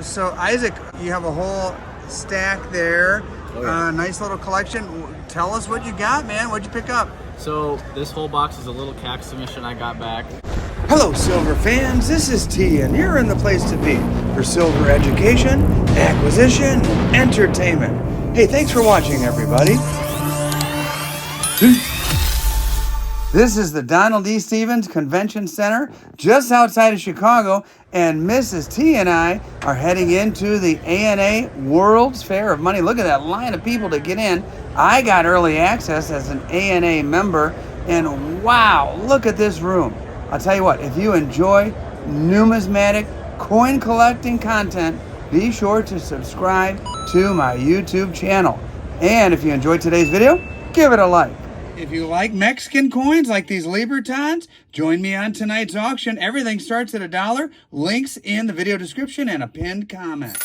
So Isaac, you have a whole stack there. Oh, yeah. Nice little collection. Tell us what you got, man. What'd you pick up? So this whole box is a little CAC submission I got back. Hello, silver fans. This is T, and you're in the place to be for silver education, acquisition, and entertainment. Hey, thanks for watching, everybody. This is the Donald E. Stevens Convention Center just outside of Chicago, and Mrs. T and I are heading into the ANA World's Fair of Money. Look at that line of people to get in. I got early access as an ANA member, and wow, look at this room. I'll tell you what, if you enjoy numismatic coin collecting content, be sure to subscribe to my YouTube channel. And if you enjoyed today's video, give it a like. If you like Mexican coins like these Libertons, join me on tonight's auction. Everything starts at $1. Links in the video description and a pinned comment.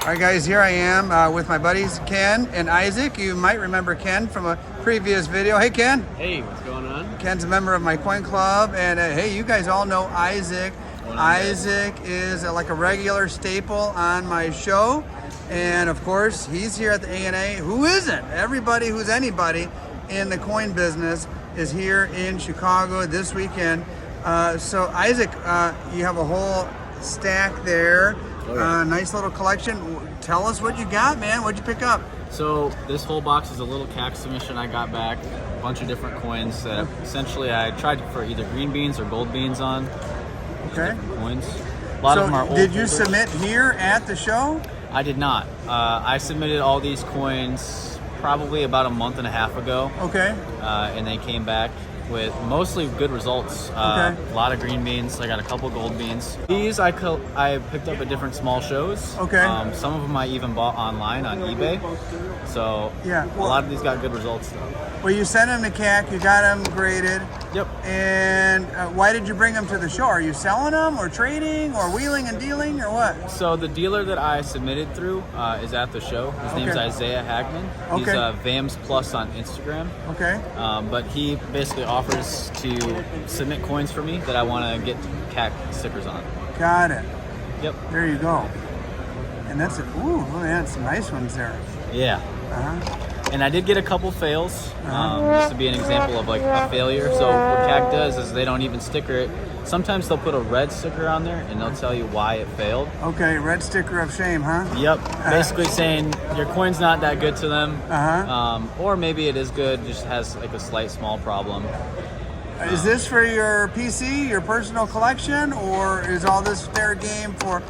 All right, guys, here I am with my buddies Ken and Isaac. You might remember Ken from a previous video. Hey, Ken. Hey, what's going on? Ken's a member of my coin club, and hey, you guys all know Isaac. Isaac is like a regular staple on my show, and of course he's here at the ANA. Who isn't? Everybody who's anybody in the coin business is here in Chicago this weekend. So Isaac, you have a whole stack there. Oh, yeah. Nice little collection. Tell us what you got, man. What'd you pick up? So this whole box is a little CAC submission I got back. A bunch of different coins that essentially I tried for either green beans or gold beans on. Okay. Different coins. A lot of them are old. Did you holders. submit here at the show? I did not. I submitted all these coins probably about a month and a half ago. Okay. And they came back with mostly good results. Okay. A lot of green beans. I got a couple gold beans. These I picked up at different small shows. Okay. Some of them I even bought online on eBay. So yeah, a lot of these got good results though. Well, you sent them to CAC, you got them graded. Yep. And why did you bring them to the show? Are you selling them or trading or wheeling and dealing or what? So the dealer that I submitted through is at the show. His name's Isaiah Hagman. He's VAMS Plus on Instagram. Okay. But he basically offers to submit coins for me that I want to get CAC stickers on. Got it. Yep. There you go. And that's it. Ooh, man, some nice ones there. Yeah. Uh-huh. And I did get a couple fails, just to be an example of like a failure. So what CAC does is they don't even sticker it. Sometimes they'll put a red sticker on there and they'll tell you why it failed. Okay, red sticker of shame, huh? Yep. Basically saying your coin's not that good to them. Or maybe it is good, just has like a slight small problem. Is this for your PC, your personal collection, or is all this fair game for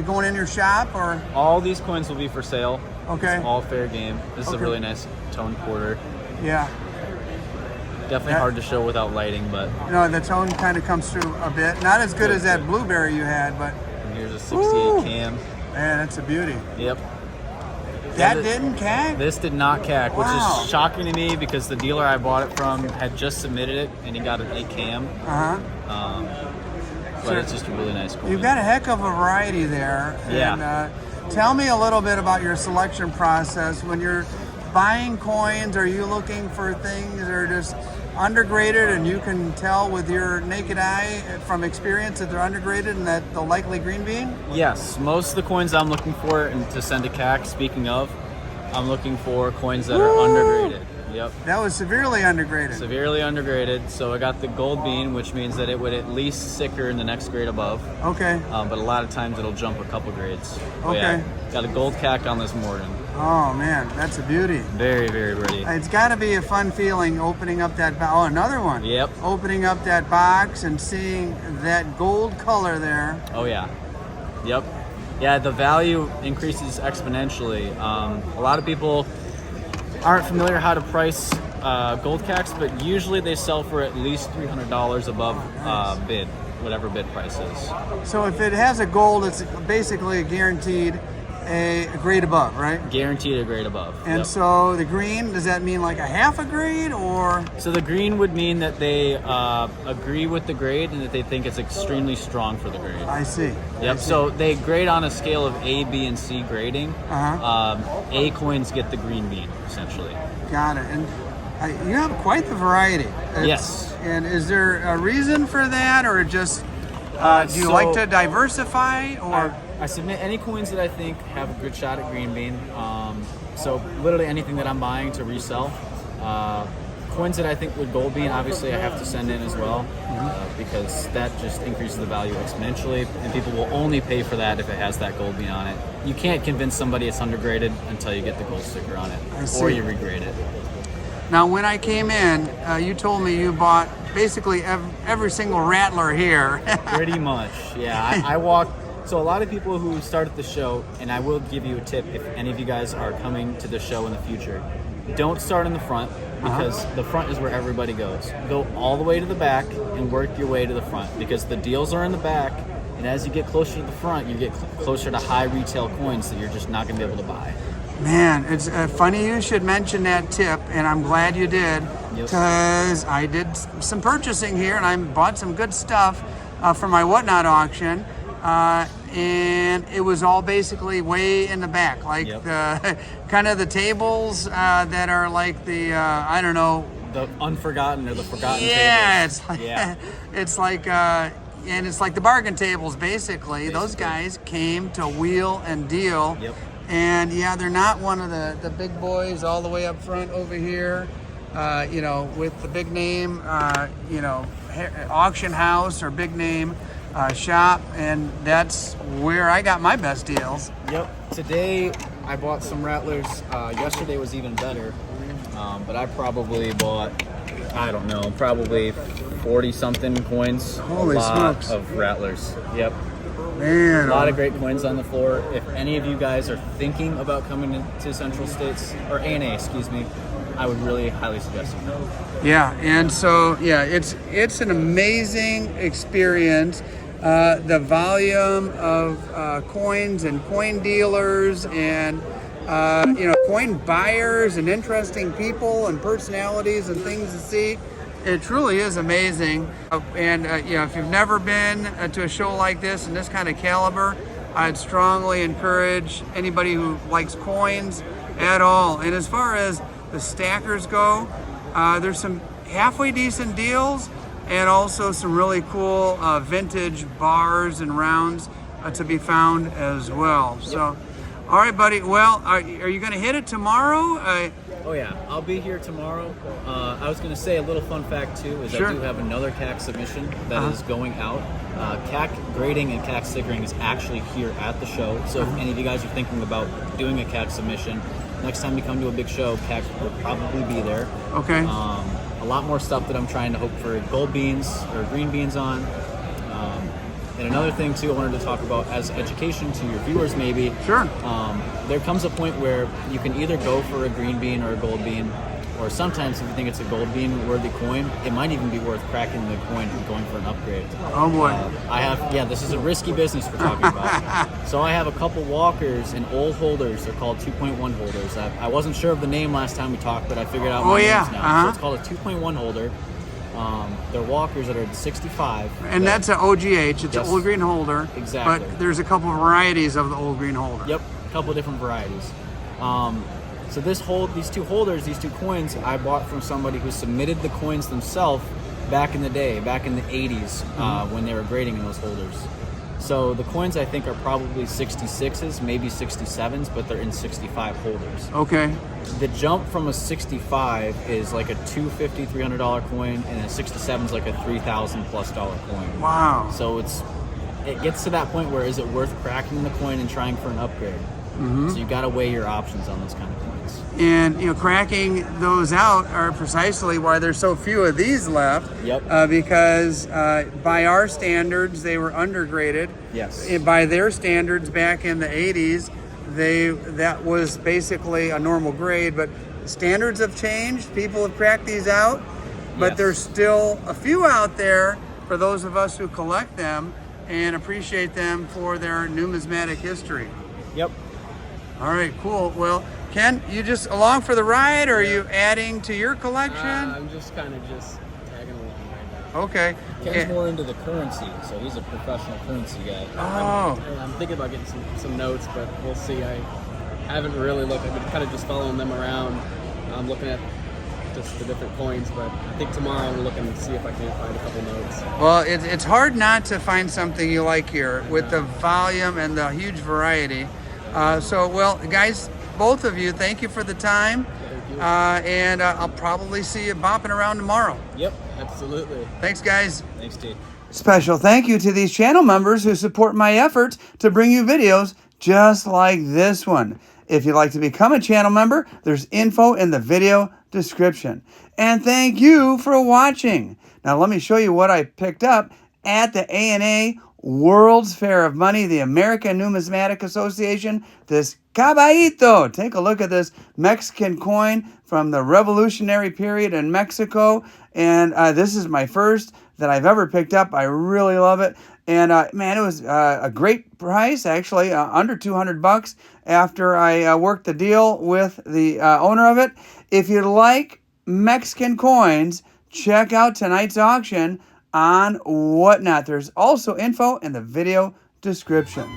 going in your shop? Or all these coins will be for sale. Okay. It's all fair game. This is a really nice toned quarter. Yeah. Definitely hard to show without lighting, but the tone kind of comes through a bit. Not as good as that blueberry you had, but and here's a 68 cam. Man, that's a beauty. Yep. That didn't CAC? This did not CAC, which is shocking to me because the dealer I bought it from had just submitted it and he got an 8 cam. But it's just a really nice coin. You've got a heck of a variety there. Yeah. And, tell me a little bit about your selection process. When you're buying coins, are you looking for things that are just undergraded and you can tell with your naked eye from experience that they're undergraded and that they'll likely green bean? Yes, most of the coins I'm looking for and to send to CAC, speaking of, I'm looking for coins that are undergraded. Yep. That was severely undergraded. Severely undergraded. So I got the gold bean, which means that it would at least sticker in the next grade above. Okay. But a lot of times it'll jump a couple grades. But okay. Yeah, got a gold CAC on this Morgan. Oh man, that's a beauty. Very, very pretty. It's got to be a fun feeling opening up that box. Oh, another one. Yep. Opening up that box and seeing that gold color there. Oh yeah. Yep. Yeah, the value increases exponentially. A lot of people aren't familiar how to price gold CACs, but usually they sell for at least $300 above bid, whatever bid price is. So if it has a gold, it's basically guaranteed a grade above, right? Guaranteed a grade above. And so the green, does that mean like a half a grade or? So the green would mean that they agree with the grade and that they think it's extremely strong for the grade. I see. Yep. So they grade on a scale of A, B, and C grading. A coins get the green bean, essentially. Got it. And You have quite the variety. Yes. And is there a reason for that, or just do you So- like to diversify, or? I submit any coins that I think have a good shot at green bean. So literally anything that I'm buying to resell. Coins that I think would gold bean, obviously I have to send in as well, because that just increases the value exponentially, and people will only pay for that if it has that gold bean on it. You can't convince somebody it's undergraded until you get the gold sticker on it, I see. or you regrade it. Now, when I came in, you told me you bought basically every single rattler here. Pretty much, yeah. I walk. So a lot of people who start at the show, and I will give you a tip if any of you guys are coming to the show in the future, don't start in the front, because the front is where everybody goes. Go all the way to the back and work your way to the front, because the deals are in the back, and as you get closer to the front, you get closer to high retail coins that you're just not going to be able to buy. Man, it's funny you should mention that tip, and I'm glad you did, because I did some purchasing here, and I bought some good stuff for my Whatnot auction, and it was all basically way in the back, like the kind of the tables that are like the I don't know, the unforgotten or the forgotten tables. It's like, it's like and it's like the bargain tables basically. Those guys came to wheel and deal. And yeah, they're not one of the big boys all the way up front over here, with the big name, auction house or big name shop, and that's where I got my best deals. Today I bought some rattlers. Yesterday was even better, but I probably bought, I don't know, probably 40 something coins. Holy a lot smokes. of rattlers. Man, a lot of great coins on the floor. If any of you guys are thinking about coming to Central States, or ANA, excuse me, I would really highly suggest it. Yeah, and so it's an amazing experience. The volume of coins and coin dealers and coin buyers and interesting people and personalities and things to see. It truly is amazing. And if you've never been to a show like this and this kind of caliber, I'd strongly encourage anybody who likes coins at all. And as far as the stackers go, there's some halfway decent deals, and also some really cool vintage bars and rounds to be found as well. So, all right, buddy. Well, are you going to hit it tomorrow? Oh yeah, I'll be here tomorrow. I was going to say a little fun fact too is I do have another CAC submission that is going out. CAC grading and CAC stickering is actually here at the show. So if any of you guys are thinking about doing a CAC submission, next time you come to a big show, CAC will probably be there. Okay. A lot more stuff that I'm trying to hope for gold beans or green beans on. And another thing too I wanted to talk about as education to your viewers maybe. Sure. There comes a point where you can either go for a green bean or a gold bean, or sometimes if you think it's a gold bean worthy coin, it might even be worth cracking the coin and going for an upgrade. Oh boy. This is a risky business we're talking about. So I have a couple walkers and old holders. They're called 2.1 holders. I wasn't sure of the name last time we talked, but I figured out my names now. So it's called a 2.1 holder. They're walkers that are 65. And that's an OGH. It's an old green holder. Exactly. But there's a couple varieties of the old green holder. Yep, a couple different varieties. So these two holders, these two coins, I bought from somebody who submitted the coins themselves back in the day, back in the 80s, when they were grading in those holders. So the coins I think are probably 66s, maybe 67s, but they're in 65 holders. Okay. The jump from a 65 is like a $250, $300 coin, and a 67 is like a $3,000+ coin. Wow. So it gets to that point where is it worth cracking the coin and trying for an upgrade? So you got to weigh your options on those kind of coins. And cracking those out are precisely why there's so few of these left. Yep. Because by our standards, they were undergraded. Yes. And by their standards, back in the 80s, that was basically a normal grade. But standards have changed. People have cracked these out, but there's still a few out there for those of us who collect them and appreciate them for their numismatic history. Yep. All right, cool. Well, Ken, you just along for the ride, or are you adding to your collection? I'm just kind of tagging along right now. Okay. Ken's more into the currency, so he's a professional currency guy. Oh. I'm thinking about getting some notes, but we'll see. I haven't really looked. I've been kind of just following them around. I'm looking at just the different coins. But I think tomorrow I'm looking to see if I can find a couple notes. Well, it's hard not to find something you like here with the volume and the huge variety. Well, guys, both of you, thank you for the time. Thank you. And I'll probably see you bopping around tomorrow. Yep, absolutely. Thanks, guys. Thanks, T. Special thank you to these channel members who support my efforts to bring you videos just like this one. If you'd like to become a channel member, there's info in the video description. And thank you for watching. Now let me show you what I picked up at the ANA World's Fair of Money, the American Numismatic Association. This caballito. Take a look at this Mexican coin from the Revolutionary period in Mexico. And this is my first that I've ever picked up. I really love it. And man, it was a great price, actually, under $200 after I worked the deal with the owner of it. If you like Mexican coins, check out tonight's auction on Whatnot. There's also info in the video description.